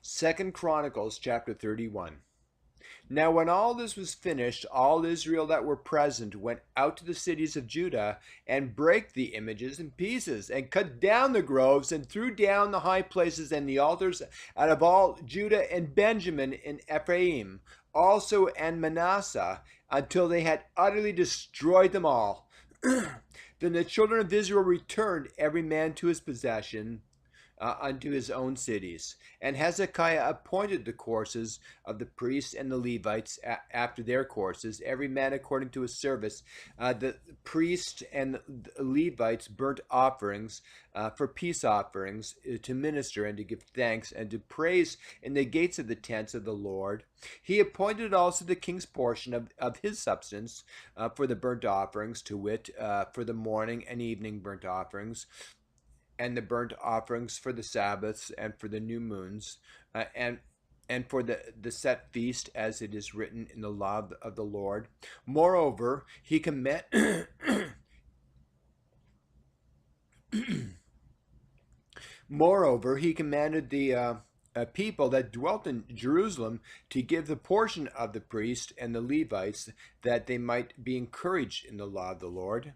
Second Chronicles chapter 31. Now when all this was finished, all Israel that were present went out to the cities of Judah and brake the images in pieces, and cut down the groves, and threw down the high places and the altars out of all Judah and Benjamin and Ephraim, also and Manasseh, until they had utterly destroyed them all. Then the children of Israel returned, every man to his possession, unto his own cities. And Hezekiah appointed the courses of the priests and the Levites after their courses, every man according to his service. The priests and the Levites burnt offerings for peace offerings, to minister and to give thanks and to praise in the gates of the tents of the Lord. He appointed also the king's portion of his substance for the burnt offerings, to wit, for the morning and evening burnt offerings, and the burnt offerings for the Sabbaths and for the new moons, and for the set feast, as it is written in the law of the Lord. Moreover, he Moreover, he commanded the people that dwelt in Jerusalem to give the portion of the priests and the Levites, that they might be encouraged in the law of the Lord.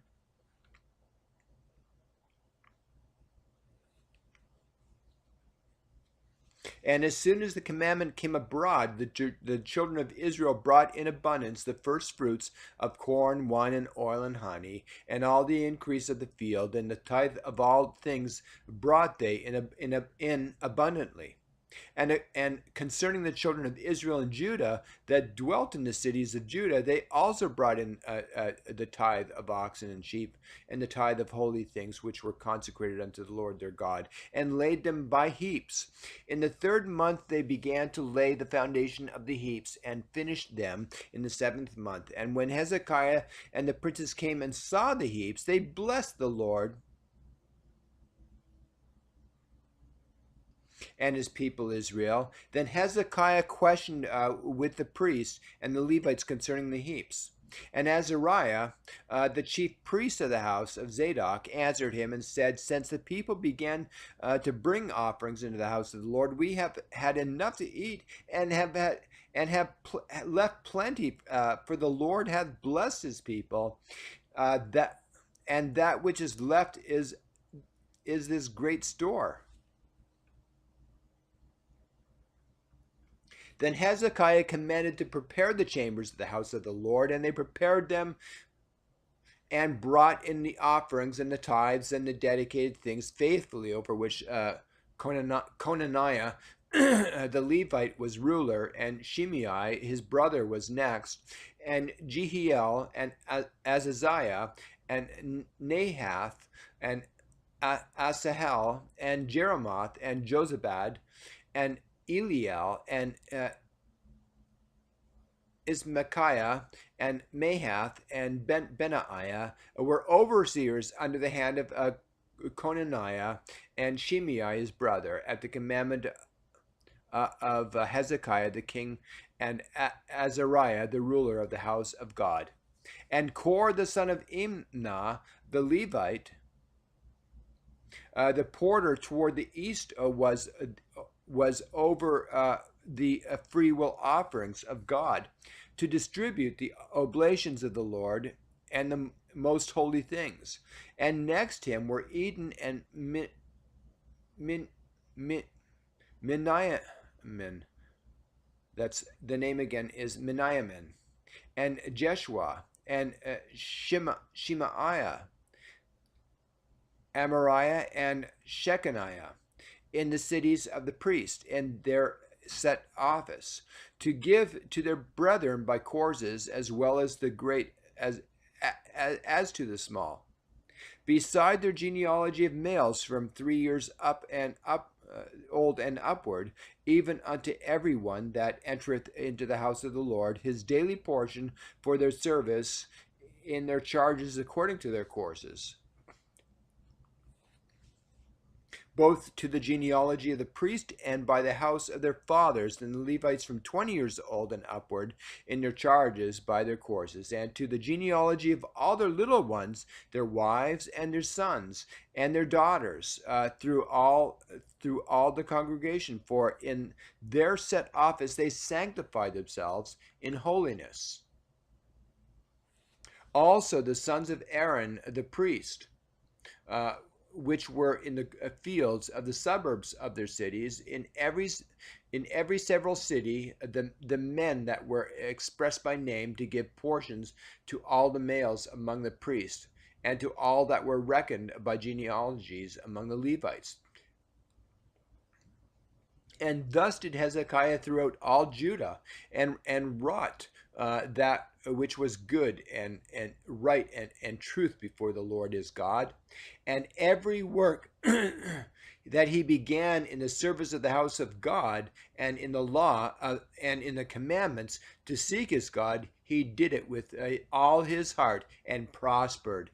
And as soon as the commandment came abroad, the children of Israel brought in abundance the first fruits of corn, wine, and oil, and honey, and all the increase of the field, and the tithe of all things brought they in abundantly. And concerning the children of Israel and Judah that dwelt in the cities of Judah, they also brought in the tithe of oxen and sheep, and the tithe of holy things which were consecrated unto the Lord their God, and laid them by heaps. In the third month they began to lay the foundation of the heaps, and finished them in the seventh month. And when Hezekiah and the princes came and saw the heaps, they blessed the Lord and his people Israel. Then Hezekiah questioned with the priests and the Levites concerning the heaps. And Azariah, the chief priest of the house of Zadok, answered him and said, Since the people began to bring offerings into the house of the Lord, we have had enough to eat, and have left plenty, for the Lord hath blessed his people, that which is left is this great store. Then Hezekiah commanded to prepare the chambers of the house of the Lord, and they prepared them and brought in the offerings and the tithes and the dedicated things faithfully, over which Conaniah the Levite was ruler, and Shimei his brother was next, and Jehiel and Azaziah and Nahath and Asahel and Jeremoth and Jozabad and Eliel and Ismachiah and Mahath and Benaiah were overseers under the hand of Conaniah and Shimei his brother, at the commandment of Hezekiah the king, and Azariah the ruler of the house of God. And Kor the son of Imnah the Levite, the porter toward the east, was over the freewill offerings of God, to distribute the oblations of the Lord and the most holy things. And next him were Eden and Miniamin. That's the name again, is Miniamin, and Jeshua, and Shemaiah, Amariah, and Shechaniah, in the cities of the priests, in their set office, to give to their brethren by courses, as well as the great as to the small, beside their genealogy of males from 3 years old and upward, even unto every one that entereth into the house of the Lord, his daily portion for their service in their charges according to their courses. both to the genealogy of the priest and by the house of their fathers, and the Levites from 20 years old and upward in their charges by their courses, and to the genealogy of all their little ones, their wives and their sons and their daughters, through all the congregation. For in their set office they sanctify themselves in holiness. Also the sons of Aaron the priest, uh, which were in the fields of the suburbs of their cities, in every several city, the men that were expressed by name, to give portions to all the males among the priests, and to all that were reckoned by genealogies among the Levites. And thus did Hezekiah throughout all Judah, and wrought that which was good and right and truth before the Lord his God. And every work that he began in the service of the house of God, and in the law, and in the commandments to seek his God, he did it with all his heart, and prospered.